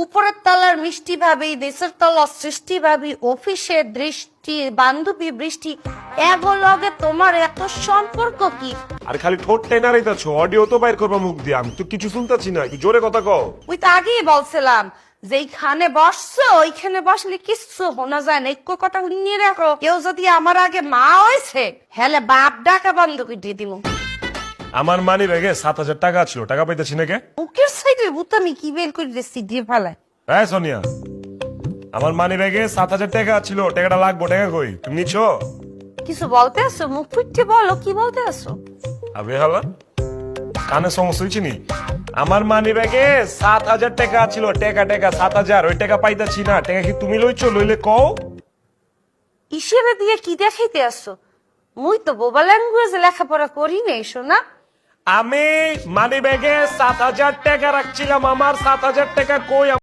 উপরের তলার মিষ্টি ভাবি, নিচের তলার সৃষ্টি ভাবি, অফিসের দৃষ্টি, বান্ধবী বৃষ্টি, এগুলোকে তোমার এত সম্পর্ক কি? আর খালি ঠোঁট টেনা রেখেছো, অডিও তো বাইর করবা মুখ দিয়ে, আমি তো কিছু শুনতেছি না, একটু জোরে কথা কও। ওই তো আগেই বলছিলাম যেইখানে বসছো ওইখানে বসলে কিছু শোনা যায় না, একটু কথা শুনিয়ে রাখো। কেউ যদি আমার আগে মা হয়েছে হেলে বাপ ডাকা বন্ধ করে দিয়ে দিব। আমার মানি ব্যাগে 7,000 টাকা ছিল, টাকা পাইতেছি না কে? মুখের সাইডে বুতামি কি বের করে দিচ্ছি দিয়ে ফেলায়। হ্যাঁ সোনিয়া, আমার মানি ব্যাগে 7,000 টাকা ছিল, টাকাটা লাগবো, টাকা কই? তুমি নিচ্ছো? কিছু বলতে আসো? মুখ ফুটতে বলো কি বলতে আসো। আবে হালা, কানে সমস্যা হয়েছে নি? আমার মানি ব্যাগে 7,000 টাকা ছিল, টাকা 7,000, ওই টাকা পাইতেছি না, টাকা কি তুমি লইছো? লইলে কও। হিসেবে দিয়ে কি দেখাইতে আসো? মুই তো বোবা ল্যাঙ্গুয়েজে লেখাপড়া করি নাই শোনা। আমি মানি ব্যাগে 7,000 টাকা রাখছিলাম, আমার 7,000 টাকা কই?